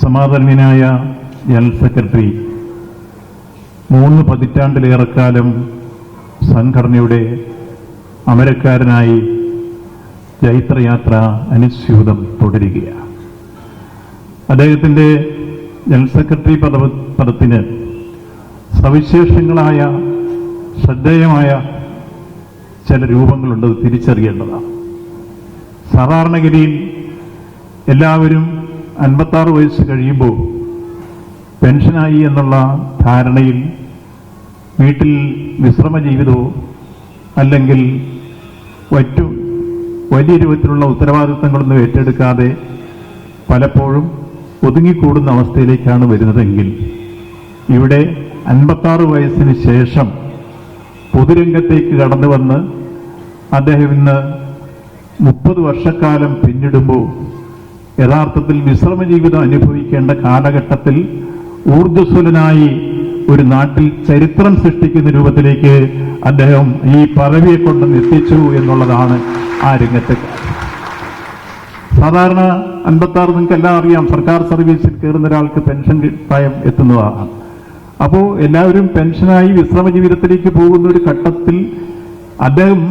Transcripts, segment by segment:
സമാദരണീയനായ general secretary 3 പതിറ്റാണ്ടിലേറെക്കാലം സംഘടനയുടെ അമരക്കാരനായി ജൈത്രയാത്ര അനുസ്യൂതം തുടരുകയാണ്. അദ്ദേഹത്തിൻ്റെ ജനറൽ സെക്രട്ടറി പദത്തിന് സവിശേഷങ്ങളായ ശ്രദ്ധേയമായ ചില രൂപങ്ങളുണ്ട്, തിരിച്ചറിയേണ്ടതാണ്. സാധാരണഗതിയിൽ എല്ലാവരും 56 വയസ്സ് കഴിയുമ്പോൾ പെൻഷനായി എന്നുള്ള ധാരണയിൽ വീട്ടിൽ വിശ്രമ ജീവിതമോ അല്ലെങ്കിൽ മറ്റു വലിയ രൂപത്തിലുള്ള ഉത്തരവാദിത്തങ്ങളൊന്നും ഏറ്റെടുക്കാതെ പലപ്പോഴും ഒതുങ്ങിക്കൂടുന്ന അവസ്ഥയിലേക്കാണ് വരുന്നതെങ്കിൽ ഇവിടെ 56 വയസ്സിന് ശേഷം പൊതുരംഗത്തേക്ക് കടന്നു വന്ന് അദ്ദേഹം ഇന്ന് 30 വർഷക്കാലം പിന്നിടുമ്പോൾ യഥാർത്ഥത്തിൽ വിശ്രമ ജീവിതം അനുഭവിക്കേണ്ട കാലഘട്ടത്തിൽ ഊർജ്ജസ്വലനായി ഒരു നാട്ടിൽ ചരിത്രം സൃഷ്ടിക്കുന്ന രൂപത്തിലേക്ക് അദ്ദേഹം ഈ പദവിയെ കൊണ്ടുവന്ന് എത്തിച്ചു എന്നുള്ളതാണ് ആ രംഗത്തെ. സാധാരണ 56 നിങ്ങൾക്കെല്ലാം അറിയാം, സർക്കാർ സർവീസിൽ കയറുന്ന ഒരാൾക്ക് പെൻഷൻ പ്രായം എത്തുന്നതാണ്. അപ്പോൾ എല്ലാവരും പെൻഷനായി വിശ്രമ ജീവിതത്തിലേക്ക് പോകുന്ന ഒരു ഘട്ടത്തിൽ അദ്ദേഹം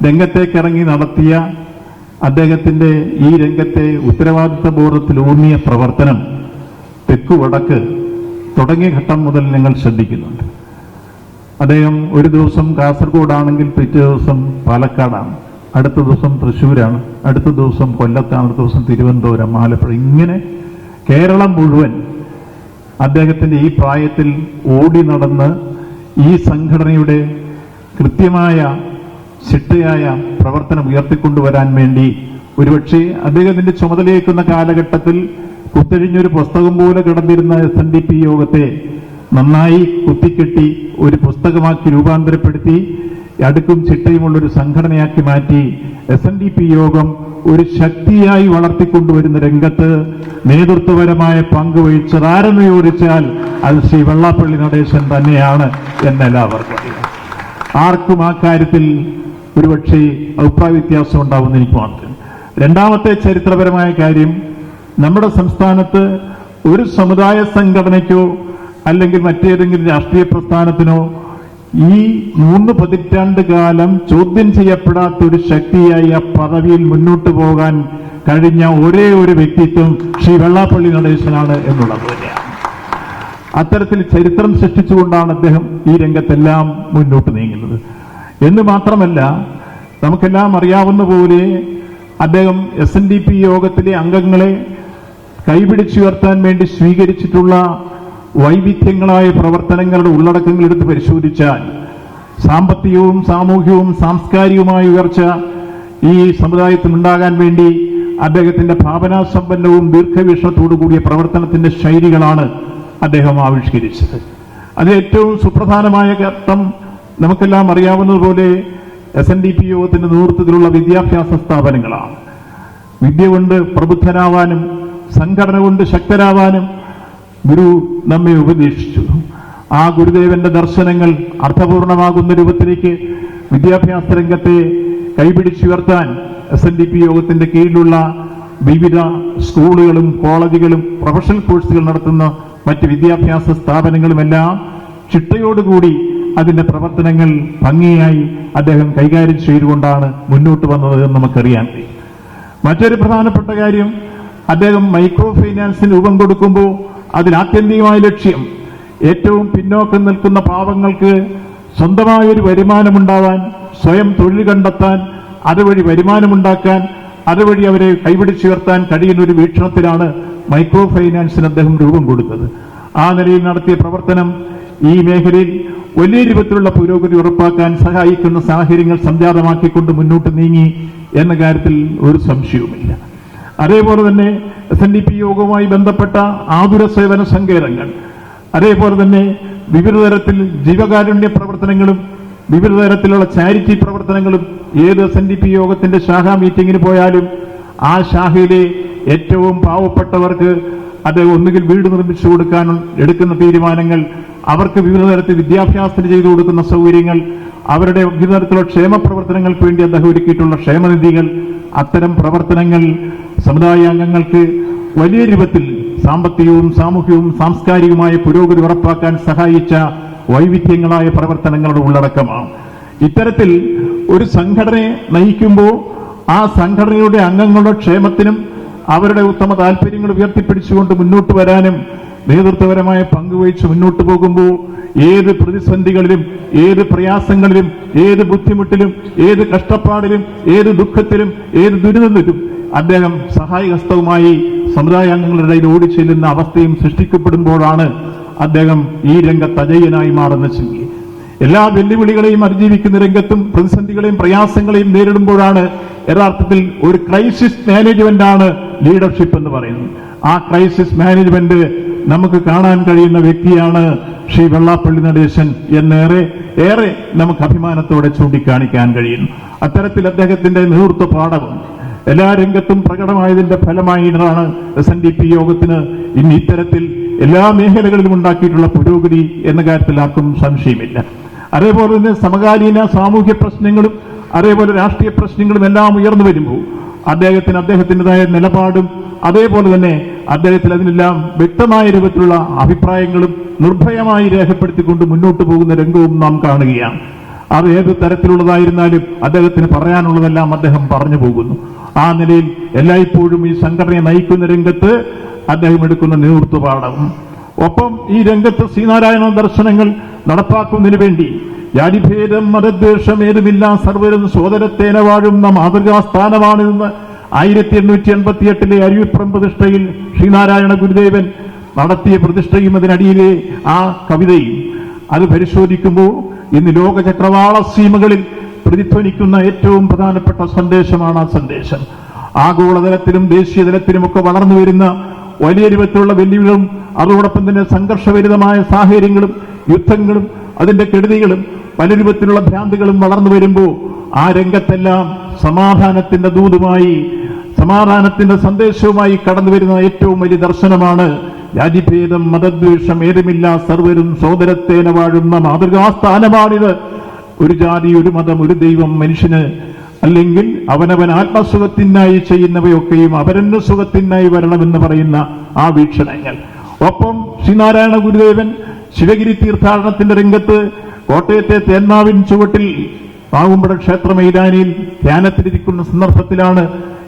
രംഗത്തേക്കിറങ്ങി നടത്തിയ അദ്ദേഹത്തിന്റെ ഈ രംഗത്തെ ഉത്തരവാദിത്ത ബോധത്തിലൂന്നിയ പ്രവർത്തനം തെക്കു വടക്ക് തുടങ്ങിയ ഘട്ടം മുതൽ ഞങ്ങൾ ശ്രദ്ധിക്കുന്നുണ്ട്. അദ്ദേഹം ഒരു ദിവസം കാസർഗോഡാണെങ്കിൽ പിറ്റേ ദിവസം പാലക്കാടാണ്, അടുത്ത ദിവസം തൃശ്ശൂരാണ്, അടുത്ത ദിവസം കൊല്ലത്താണ്, അടുത്ത ദിവസം തിരുവനന്തപുരം, ആലപ്പുഴ, ഇങ്ങനെ കേരളം മുഴുവൻ അദ്ദേഹത്തിന്റെ ഈ പ്രായത്തിൽ ഓടി നടന്ന് ഈ സംഘടനയുടെ കൃത്യമായ ചിട്ടയായ പ്രവർത്തനം ഉയർത്തിക്കൊണ്ടുവരാൻ വേണ്ടി ഒരുപക്ഷെ അദ്ദേഹത്തിന്റെ ചുമതലയേക്കുന്ന കാലഘട്ടത്തിൽ കുത്തഴിഞ്ഞൊരു പുസ്തകം പോലെ കിടന്നിരുന്ന SNDP യോഗത്തെ നന്നായി കുത്തിക്കെട്ടി ഒരു പുസ്തകമാക്കി രൂപാന്തരപ്പെടുത്തി അടുക്കും ചിട്ടയുമുള്ളൊരു സംഘടനയാക്കി മാറ്റി SNDP യോഗം ഒരു ശക്തിയായി വളർത്തിക്കൊണ്ടുവരുന്ന രംഗത്ത് നേതൃത്വപരമായ പങ്ക് വഹിച്ചതാരെന്ന് ചോദിച്ചാൽ അത് ശ്രീ വെള്ളാപ്പള്ളി നടേശൻ തന്നെയാണ് എന്നെല്ലാവർക്കും അറിയാം. ആർക്കും ആ കാര്യത്തിൽ ഒരുപക്ഷെ അഭിപ്രായ വ്യത്യാസം ഉണ്ടാവുമെന്ന് എനിക്ക് മാത്രം. രണ്ടാമത്തെ ചരിത്രപരമായ കാര്യം, നമ്മുടെ സംസ്ഥാനത്ത് ഒരു സമുദായ സംഘടനയ്ക്കോ അല്ലെങ്കിൽ മറ്റേതെങ്കിലും രാഷ്ട്രീയ പ്രസ്ഥാനത്തിനോ ഈ 3 പതിറ്റാണ്ട് കാലം ചോദ്യം ചെയ്യപ്പെടാത്ത ഒരു ശക്തിയായി ആ പദവിയിൽ മുന്നോട്ട് പോകാൻ കഴിഞ്ഞ ഒരേ ഒരു വ്യക്തിത്വം ശ്രീ വെള്ളാപ്പള്ളി നടേശനാണ് എന്നുള്ളത് തന്നെയാണ്. അത്തരത്തിൽ ചരിത്രം സൃഷ്ടിച്ചുകൊണ്ടാണ് അദ്ദേഹം ഈ രംഗത്തെല്ലാം മുന്നോട്ട് നീങ്ങുന്നത്. എന്ന് മാത്രമല്ല, നമുക്കെല്ലാം അറിയാവുന്ന പോലെ അദ്ദേഹം SNDP യോഗത്തിലെ അംഗങ്ങളെ കൈപിടിച്ചുയർത്താൻ വേണ്ടി സ്വീകരിച്ചിട്ടുള്ള വൈവിധ്യങ്ങളായ പ്രവർത്തനങ്ങളുടെ ഉള്ളടക്കങ്ങൾ എടുത്ത് പരിശോധിച്ചാൽ സാമ്പത്തികവും സാമൂഹികവും സാംസ്കാരികവുമായ ഉയർച്ച ഈ സമുദായത്തിനുണ്ടാകാൻ വേണ്ടി അദ്ദേഹത്തിന്റെ ഭാവനാസമ്പന്നവും ദീർഘവീക്ഷണത്തോടുകൂടിയ പ്രവർത്തനത്തിന്റെ ശൈലികളാണ് അദ്ദേഹം ആവിഷ്കരിച്ചത്. അതിൽ ഏറ്റവും സുപ്രധാനമായ ഘട്ടം നമുക്കെല്ലാം അറിയാവുന്നതുപോലെ SNDP യോഗത്തിന്റെ നേതൃത്വത്തിലുള്ള വിദ്യാഭ്യാസ സ്ഥാപനങ്ങളാണ്. വിദ്യ കൊണ്ട് പ്രബുദ്ധരാവാനും സംഘടന കൊണ്ട് ശക്തരാവാനും ഗുരു നമ്മെ ഉപദേശിച്ചു. ആ ഗുരുദേവന്റെ ദർശനങ്ങൾ അർത്ഥപൂർണമാകുന്ന രൂപത്തിലേക്ക് വിദ്യാഭ്യാസ രംഗത്തെ കൈപിടിച്ചുയർത്താൻ SNDP യോഗത്തിന്റെ കീഴിലുള്ള വിവിധ സ്കൂളുകളും കോളേജുകളും പ്രൊഫഷണൽ കോഴ്സുകൾ നടത്തുന്ന മറ്റ് വിദ്യാഭ്യാസ സ്ഥാപനങ്ങളുമെല്ലാം ചിട്ടയോടുകൂടി അതിന്റെ പ്രവർത്തനങ്ങൾ ഭംഗിയായി അദ്ദേഹം കൈകാര്യം ചെയ്തുകൊണ്ടാണ് മുന്നോട്ട് വന്നത് എന്ന് നമുക്കറിയാൻ കഴിയും. മറ്റൊരു പ്രധാനപ്പെട്ട കാര്യം, അദ്ദേഹം മൈക്രോ ഫൈനാൻസിന് രൂപം കൊടുക്കുമ്പോൾ അതിൽ ആത്യന്തികമായ ലക്ഷ്യം ഏറ്റവും പിന്നോക്കം നിൽക്കുന്ന പാവങ്ങൾക്ക് സ്വന്തമായൊരു വരുമാനമുണ്ടാവാൻ, സ്വയം തൊഴിൽ കണ്ടെത്താൻ, അതുവഴി വരുമാനമുണ്ടാക്കാൻ, അതുവഴി അവരെ കൈപിടിച്ചുയർത്താൻ കഴിയുന്ന ഒരു വീക്ഷണത്തിലാണ് മൈക്രോ ഫൈനാൻസിന് അദ്ദേഹം രൂപം കൊടുത്തത്. ആ നിലയിൽ നടത്തിയ പ്രവർത്തനം ഈ മേഖലയിൽ വലിയ രൂപത്തിലുള്ള പുരോഗതി ഉറപ്പാക്കാൻ സഹായിക്കുന്ന സാഹചര്യങ്ങൾ സംജാതമാക്കിക്കൊണ്ട് മുന്നോട്ട് നീങ്ങി എന്ന കാര്യത്തിൽ ഒരു സംശയവുമില്ല. അതേപോലെ തന്നെ SNDP യോഗവുമായി ബന്ധപ്പെട്ട ആതുര സേവന സങ്കേതങ്ങൾ, അതേപോലെ തന്നെ വിവിധ തരത്തിൽ ജീവകാരുണ്യ പ്രവർത്തനങ്ങളും വിവിധ തരത്തിലുള്ള ചാരിറ്റി പ്രവർത്തനങ്ങളും ഏത് SNDP യോഗത്തിന്റെ ശാഖാ മീറ്റിംഗിന് പോയാലും ആ ശാഖയിലെ ഏറ്റവും പാവപ്പെട്ടവർക്ക് അദ്ദേഹം ഒന്നുകിൽ വീട് നിർമ്മിച്ചു കൊടുക്കാൻ എടുക്കുന്ന തീരുമാനങ്ങൾ, അവർക്ക് വിവിധ തരത്തിൽ വിദ്യാഭ്യാസത്തിന് ചെയ്തു കൊടുക്കുന്ന സൗകര്യങ്ങൾ, അവരുടെ വിവിധ തരത്തിലുള്ള ക്ഷേമ പ്രവർത്തനങ്ങൾക്ക് വേണ്ടി അദ്ദേഹം ഒരുക്കിയിട്ടുള്ള ക്ഷേമനിധികൾ, അത്തരം പ്രവർത്തനങ്ങൾ സമുദായാംഗങ്ങൾക്ക് വലിയ രൂപത്തിൽ സാമ്പത്തികവും സാമൂഹികവും സാംസ്കാരികവുമായ പുരോഗതി ഉറപ്പാക്കാൻ സഹായിച്ച വൈവിധ്യങ്ങളായ പ്രവർത്തനങ്ങളുടെ ഉള്ളടക്കമാണ്. ഇത്തരത്തിൽ ഒരു സംഘടനയെ നയിക്കുമ്പോൾ ആ സംഘടനയുടെ അംഗങ്ങളുടെ ക്ഷേമത്തിനും അവരുടെ ഉത്തമ താല്പര്യങ്ങൾ ഉയർത്തിപ്പിടിച്ചുകൊണ്ട് മുന്നോട്ട് വരാനും നേതൃത്വപരമായ പങ്കുവഹിച്ച് മുന്നോട്ട് പോകുമ്പോൾ ഏത് പ്രതിസന്ധികളിലും ഏത് പ്രയാസങ്ങളിലും ഏത് ബുദ്ധിമുട്ടിലും ഏത് കഷ്ടപ്പാടിലും ഏത് ദുഃഖത്തിലും ഏത് ദുരിതത്തിലും അദ്ദേഹം സഹായഹസ്തവുമായി സമുദായ അംഗങ്ങളുടെ ഇടയിൽ ഓടിച്ചെല്ലുന്ന അവസ്ഥയും സൃഷ്ടിക്കപ്പെടുമ്പോഴാണ് അദ്ദേഹം ഈ രംഗത്ത് അജയ്യനായി മാറുന്ന ചിന്തി. എല്ലാ വെല്ലുവിളികളെയും അതിജീവിക്കുന്ന രംഗത്തും പ്രതിസന്ധികളെയും പ്രയാസങ്ങളെയും നേരിടുമ്പോഴാണ് യഥാർത്ഥത്തിൽ ഒരു ക്രൈസിസ് മാനേജ്മെന്റാണ് ലീഡർഷിപ്പ് എന്ന് പറയുന്നത്. ആ ക്രൈസിസ് മാനേജ്മെന്റ് നമുക്ക് കാണാൻ കഴിയുന്ന വ്യക്തിയാണ് ശ്രീ വെള്ളാപ്പള്ളി നടേശൻ ഏറെ നമുക്ക് അഭിമാനത്തോടെ ചൂണ്ടിക്കാണിക്കാൻ കഴിയുന്നു. അത്തരത്തിൽ അദ്ദേഹത്തിന്റെ നേതൃത്വ പാഠവും എല്ലാ രംഗത്തും പ്രകടമായതിന്റെ ഫലമായിട്ടാണ് SNDP യോഗത്തിന് ഇന്ന് ഇത്തരത്തിൽ എല്ലാ മേഖലകളിലും ഉണ്ടാക്കിയിട്ടുള്ള പുരോഗതി എന്ന കാര്യത്തിൽ ആർക്കും സംശയമില്ല. അതേപോലെ തന്നെ സമകാലീന സാമൂഹ്യ പ്രശ്നങ്ങളും അതേപോലെ രാഷ്ട്രീയ പ്രശ്നങ്ങളും എല്ലാം ഉയർന്നു വരുമ്പോൾ അദ്ദേഹത്തിൻ്റെതായ നിലപാടും അതേപോലെ തന്നെ അദ്ദേഹത്തിൽ അതിനെല്ലാം വ്യക്തമായ രൂപത്തിലുള്ള അഭിപ്രായങ്ങളും നിർഭയമായി രേഖപ്പെടുത്തിക്കൊണ്ട് മുന്നോട്ട് പോകുന്ന രംഗവും നാം കാണുകയാണ്. അത് ഏത് തരത്തിലുള്ളതായിരുന്നാലും അദ്ദേഹത്തിന് പറയാനുള്ളതെല്ലാം അദ്ദേഹം പറഞ്ഞു പോകുന്നു. ആ നിലയിൽ എല്ലായ്പ്പോഴും ഈ സംഘടനയെ നയിക്കുന്ന രംഗത്ത് അദ്ദേഹം എടുക്കുന്ന നേതൃത്വ പാഠവും ഒപ്പം ഈ രംഗത്ത് ശ്രീനാരായണ ദർശനങ്ങൾ നടപ്പാക്കുന്നതിന് വേണ്ടി ജാതിഭേദം മതദ്വേഷം ഏതുമില്ല സർവരും സോദരത്തേന വാഴുന്ന മാതൃകാസ്ഥാനമാണെന്ന് 1888 അരിവിപ്രം പ്രതിഷ്ഠയിൽ ശ്രീനാരായണ ഗുരുദേവൻ നടത്തിയ പ്രതിഷ്ഠയും അതിനടിയിലെ ആ കവിതയും അത് പരിശോധിക്കുമ്പോൾ ഇന്ന് ലോക ചക്രവാള സീമകളിൽ പ്രതിധ്വനിക്കുന്ന ഏറ്റവും പ്രധാനപ്പെട്ട സന്ദേശമാണ് ആ സന്ദേശം. ആഗോളതലത്തിലും ദേശീയ തലത്തിലുമൊക്കെ വളർന്നു വരുന്ന വലിയ രൂപത്തിലുള്ള വെല്ലുവിളികളും അതോടൊപ്പം തന്നെ സംഘർഷഭരിതമായ സാഹചര്യങ്ങളും യുദ്ധങ്ങളും അതിന്റെ കെടുതികളും പല രൂപത്തിലുള്ള ഭ്രാന്തികളും വളർന്നു വരുമ്പോൾ ആ രംഗത്തെല്ലാം സമാധാനത്തിന്റെ ദൂതുമായി സമാധാനത്തിന്റെ സന്ദേശവുമായി കടന്നു വരുന്ന ഏറ്റവും വലിയ ദർശനമാണ് ജാതിഭേദം മതദ്വേഷം ഏതുമില്ല സർവരും സോദരത്തേന വാഴുന്ന മാതൃകാസ്ഥാനമാണിത്. ഒരു ജാതി ഒരു മതം ഒരു ദൈവം മനുഷ്യന് അല്ലെങ്കിൽ അവനവൻ ആത്മസുഖത്തിനായി ചെയ്യുന്നവയൊക്കെയും അവരന്റെ സുഖത്തിനായി വരണമെന്ന് പറയുന്ന ആ വീക്ഷണങ്ങൾ. ഒപ്പം ശ്രീനാരായണ ഗുരുദേവൻ ശിവഗിരി തീർത്ഥാടനത്തിന്റെ രംഗത്ത് കോട്ടയത്തെ തേന്മാവിൻ ചുവട്ടിൽ പാവുമ്പട ക്ഷേത്ര മൈതാനിയിൽ ധ്യാനത്തിലിരിക്കുന്ന സന്ദർഭത്തിലാണ്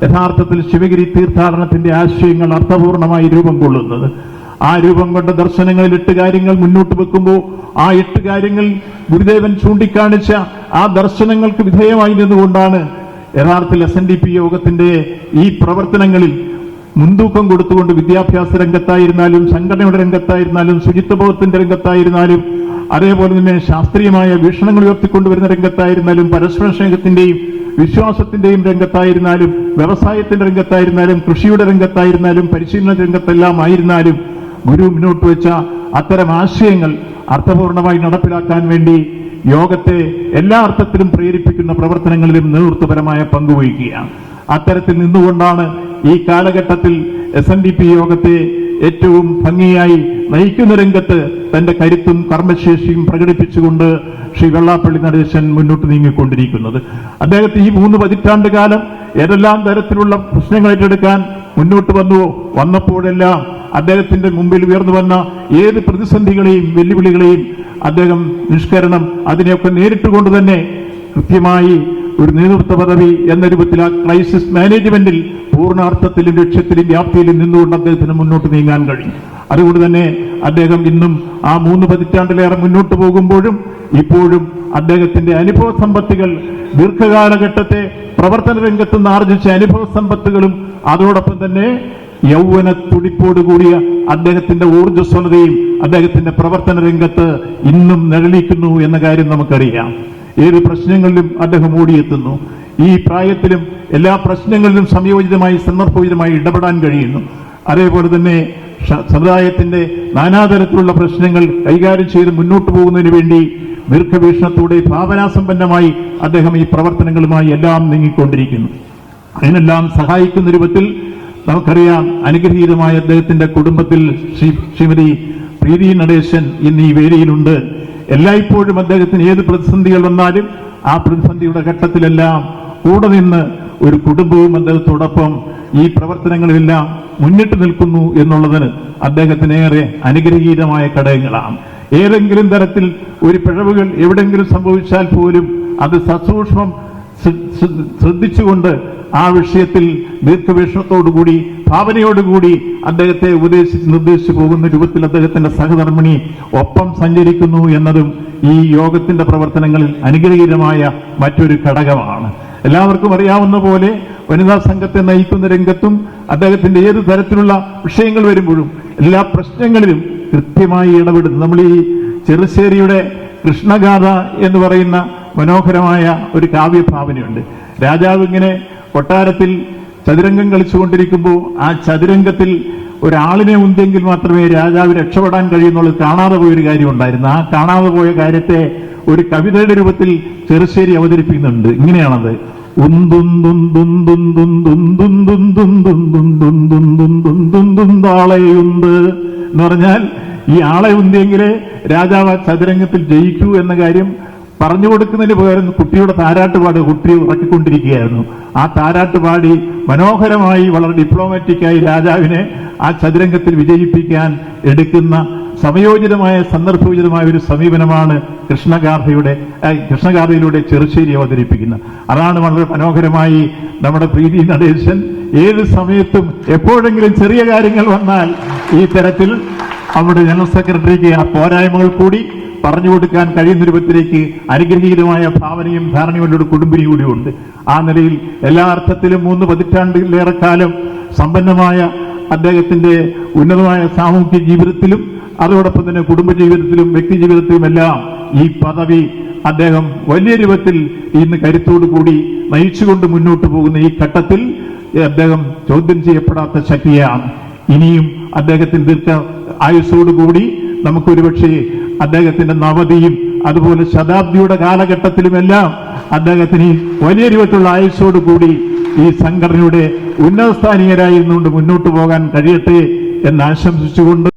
യഥാർത്ഥത്തിൽ ശിവഗിരി തീർത്ഥാടനത്തിന്റെ ആശയങ്ങൾ അർത്ഥപൂർണമായി രൂപം കൊള്ളുന്നത്. ആ രൂപം കൊണ്ട ദർശനങ്ങളിൽ 8 കാര്യങ്ങൾ മുന്നോട്ട് വെക്കുമ്പോൾ ആ 8 കാര്യങ്ങൾ ഗുരുദേവൻ ചൂണ്ടിക്കാണിച്ച ആ ദർശനങ്ങൾക്ക് വിധേയമായി നിന്നുകൊണ്ടാണ് യഥാർത്ഥത്തിൽ SNDP യോഗത്തിന്റെ ഈ പ്രവർത്തനങ്ങളിൽ മുൻതൂക്കം കൊടുത്തുകൊണ്ട് വിദ്യാഭ്യാസ രംഗത്തായിരുന്നാലും സംഘടനയുടെ രംഗത്തായിരുന്നാലും ശുചിത്വബോധത്തിന്റെ രംഗത്തായിരുന്നാലും അതേപോലെ തന്നെ ശാസ്ത്രീയമായ വീക്ഷണങ്ങൾ ഉയർത്തിക്കൊണ്ടുവരുന്ന രംഗത്തായിരുന്നാലും പരസ്പര സ്നേഹത്തിന്റെയും വിശ്വാസത്തിന്റെയും രംഗത്തായിരുന്നാലും വ്യവസായത്തിന്റെ രംഗത്തായിരുന്നാലും കൃഷിയുടെ രംഗത്തായിരുന്നാലും പരിശീലന രംഗത്തെല്ലാം ആയിരുന്നാലും ഗുരു മുന്നോട്ട് വെച്ച അത്തരം ആശയങ്ങൾ അർത്ഥപൂർണമായി നടപ്പിലാക്കാൻ വേണ്ടി യോഗത്തെ എല്ലാ അർത്ഥത്തിലും പ്രേരിപ്പിക്കുന്ന പ്രവർത്തനങ്ങളിലും നേതൃത്വപരമായ പങ്കുവഹിക്കുകയാണ്. അത്തരത്തിൽ നിന്നുകൊണ്ടാണ് ഈ കാലഘട്ടത്തിൽ SNDP യോഗത്തെ ഏറ്റവും ഭംഗിയായി നയിക്കുന്ന രംഗത്ത് തന്റെ കരുത്തും കർമ്മശേഷിയും പ്രകടിപ്പിച്ചുകൊണ്ട് ശ്രീ വെള്ളാപ്പള്ളി നടേശൻ മുന്നോട്ട് നീങ്ങിക്കൊണ്ടിരിക്കുന്നത്. അദ്ദേഹത്തെ ഈ 3 പതിറ്റാണ്ട് കാലം ഏതെല്ലാം തരത്തിലുള്ള പ്രശ്നങ്ങൾ ഏറ്റെടുക്കാൻ മുന്നോട്ട് വന്നപ്പോഴെല്ലാം അദ്ദേഹത്തിന്റെ മുമ്പിൽ ഉയർന്നു വന്ന ഏത് പ്രതിസന്ധികളെയും വെല്ലുവിളികളെയും അദ്ദേഹം നിഷ്കരണം അതിനെയൊക്കെ നേരിട്ടുകൊണ്ട് തന്നെ കൃത്യമായി ഒരു നേതൃത്വ പദവി എന്ന രൂപത്തിൽ ആ ക്രൈസിസ് മാനേജ്മെന്റിൽ പൂർണ്ണാർത്ഥത്തിലും ലക്ഷ്യത്തിലും വ്യാപ്തിയിലും നിന്നുകൊണ്ട് അദ്ദേഹത്തിന് മുന്നോട്ട് നീങ്ങാൻ കഴിയും. അതുകൊണ്ട് തന്നെ അദ്ദേഹം ഇന്നും ആ 3 പതിറ്റാണ്ടിലേറെ മുന്നോട്ട് പോകുമ്പോഴും ഇപ്പോഴും അദ്ദേഹത്തിന്റെ അനുഭവ സമ്പത്തുകൾ ദീർഘകാലഘട്ടത്തെ പ്രവർത്തന രംഗത്ത് നിന്ന് ആർജിച്ച അനുഭവ സമ്പത്തുകളും അതോടൊപ്പം തന്നെ യൗവന തുടിപ്പോടുകൂടിയ അദ്ദേഹത്തിന്റെ ഊർജ്ജസ്വലതയും അദ്ദേഹത്തിന്റെ പ്രവർത്തന രംഗത്ത് ഇന്നും നിഴലിക്കുന്നു എന്ന കാര്യം നമുക്കറിയാം. ഏത് പ്രശ്നങ്ങളിലും അദ്ദേഹം ഓടിയെത്തുന്നു. ഈ പ്രായത്തിലും എല്ലാ പ്രശ്നങ്ങളിലും സംയോജിതമായി സന്ദർഭോചിതമായി ഇടപെടാൻ കഴിയുന്നു. അതേപോലെ തന്നെ സമുദായത്തിന്റെ നാനാതരത്തിലുള്ള പ്രശ്നങ്ങൾ കൈകാര്യം ചെയ്ത് മുന്നോട്ട് പോകുന്നതിന് വേണ്ടി ദീർഘവീക്ഷണത്തോടെ ഭാവനാസമ്പന്നമായി അദ്ദേഹം ഈ പ്രവർത്തനങ്ങളുമായി എല്ലാം നീങ്ങിക്കൊണ്ടിരിക്കുന്നു. അതിനെല്ലാം സഹായിക്കുന്ന രൂപത്തിൽ നമുക്കറിയാം അനുഗ്രഹീതമായ അദ്ദേഹത്തിന്റെ കുടുംബത്തിൽ ശ്രീമതി പ്രീതി നടേശൻ ഇന്ന് ഈ വേദിയിലുണ്ട്. എല്ലായ്പ്പോഴും അദ്ദേഹത്തിന് ഏത് പ്രതിസന്ധികൾ വന്നാലും ആ പ്രതിസന്ധിയുടെ ഘട്ടത്തിലെല്ലാം കൂടെ നിന്ന് ഒരു കുടുംബവും അദ്ദേഹത്തോടൊപ്പം ഈ പ്രവർത്തനങ്ങളിലെല്ലാം മുന്നിട്ട് നിൽക്കുന്നു എന്നുള്ളതിന് അദ്ദേഹത്തിനേറെ അനുഗ്രഹീതമായ ഘടകങ്ങളാണ്. ഏതെങ്കിലും തരത്തിൽ ഒരു പിഴവുകൾ എവിടെയെങ്കിലും സംഭവിച്ചാൽ പോലും അത് സസൂക്ഷ്മം ശ്രദ്ധിച്ചുകൊണ്ട് ആ വിഷയത്തിൽ ദീർഘവീക്ഷണത്തോടുകൂടി ഭാവനയോടുകൂടി അദ്ദേഹത്തെ ഉപദേശിച്ച് നിർദ്ദേശിച്ചു പോകുന്ന രൂപത്തിൽ അദ്ദേഹത്തിന്റെ സഹധർമ്മിണി ഒപ്പം സഞ്ചരിക്കുന്നു എന്നതും ഈ യോഗത്തിന്റെ പ്രവർത്തനങ്ങളിൽ അനുഗ്രഹീതമായ മറ്റൊരു ഘടകമാണ്. എല്ലാവർക്കും അറിയാവുന്ന പോലെ വനിതാ സംഘത്തെ നയിക്കുന്ന രംഗത്തും അദ്ദേഹത്തിന്റെ ഏത് തരത്തിലുള്ള വിഷയങ്ങൾ വരുമ്പോഴും എല്ലാ പ്രശ്നങ്ങളിലും കൃത്യമായി ഇടപെടുന്നു. നമ്മൾ ഈ ചെറുശ്ശേരിയുടെ കൃഷ്ണഗാഥ എന്ന് പറയുന്ന മനോഹരമായ ഒരു കാവ്യഭാവനയുണ്ട്. രാജാവ് ഇങ്ങനെ കൊട്ടാരത്തിൽ ചതുരംഗം കളിച്ചുകൊണ്ടിരിക്കുമ്പോൾ ആ ചതുരംഗത്തിൽ ഒരാളിനെ ഉന്തെങ്കിൽ മാത്രമേ രാജാവ് രക്ഷപ്പെടാൻ കഴിയുന്നുള്ളൂ. കാണാതെ പോയൊരു കാര്യം ഉണ്ടായിരുന്നു. ആ കാണാതെ പോയ കാര്യത്തെ ഒരു കവിതയുടെ രൂപത്തിൽ ചെറുശ്ശേരി അവതരിപ്പിക്കുന്നുണ്ട്. ഇങ്ങനെയാണത്: ആളെയുണ്ട് എന്ന് പറഞ്ഞാൽ ഈ ആളെ ഉന്തിയെങ്കിലേ രാജാവ് ചതുരംഗത്തിൽ ജയിക്കൂ എന്ന കാര്യം പറഞ്ഞു കൊടുക്കുന്നതിന് പകരം കുട്ടിയുടെ താരാട്ടുപാട് കുട്ടി ഉറക്കിക്കൊണ്ടിരിക്കുകയായിരുന്നു. ആ താരാട്ടുപാടി മനോഹരമായി വളരെ ഡിപ്ലോമാറ്റിക്കായി രാജാവിനെ ആ ചതുരംഗത്തിൽ വിജയിപ്പിക്കാൻ എടുക്കുന്ന സമയോചിതമായ സന്ദർഭോചിതമായ ഒരു സമീപനമാണ് കൃഷ്ണഗാഥയിലൂടെ ചെറുശ്ശേരി അവതരിപ്പിക്കുന്നത്. അതാണ് വളരെ മനോഹരമായി നമ്മുടെ പ്രീതി നടേശൻ ഏത് സമയത്തും എപ്പോഴെങ്കിലും ചെറിയ കാര്യങ്ങൾ വന്നാൽ ഈ തരത്തിൽ നമ്മുടെ ജനറൽ സെക്രട്ടറിക്ക് ആ പോരായ്മകൾ കൂടി പറഞ്ഞു കൊടുക്കാൻ കഴിയുന്ന രൂപത്തിലേക്ക് അനുഗ്രഹീതമായ ഭാവനയും ധാരണയോടെ കുടുംബിനി കൂടിയുണ്ട്. ആ നിലയിൽ എല്ലാ അർത്ഥത്തിലും 3 പതിറ്റാണ്ടിലേറെ കാലം സമ്പന്നമായ അദ്ദേഹത്തിന്റെ ഉന്നതമായ സാമൂഹ്യ ജീവിതത്തിലും അതോടൊപ്പം തന്നെ കുടുംബജീവിതത്തിലും വ്യക്തി ജീവിതത്തിലുമെല്ലാം ഈ പദവി അദ്ദേഹം വലിയ രൂപത്തിൽ ഇന്ന് കരുത്തോടുകൂടി നയിച്ചുകൊണ്ട് മുന്നോട്ട് പോകുന്ന ഈ ഘട്ടത്തിൽ അദ്ദേഹം ചോദ്യം ചെയ്യപ്പെടാത്ത ശക്തിയാണ്. ഇനിയും അദ്ദേഹത്തിന് ദീർഘ ആയുസ്സോടുകൂടി നമുക്കൊരുപക്ഷെ അദ്ദേഹത്തിന്റെ നവതിയും അതുപോലെ ശതാബ്ദിയുടെ കാലഘട്ടത്തിലുമെല്ലാം അദ്ദേഹത്തിന് വലിയ രൂപത്തിലുള്ള ആയുസ്സോടുകൂടി ഈ സംഘടനയുടെ ഉന്നതസ്ഥാനീയരായിരുന്നുകൊണ്ട് മുന്നോട്ട് പോകാൻ കഴിയട്ടെ എന്ന് ആശംസിച്ചുകൊണ്ട്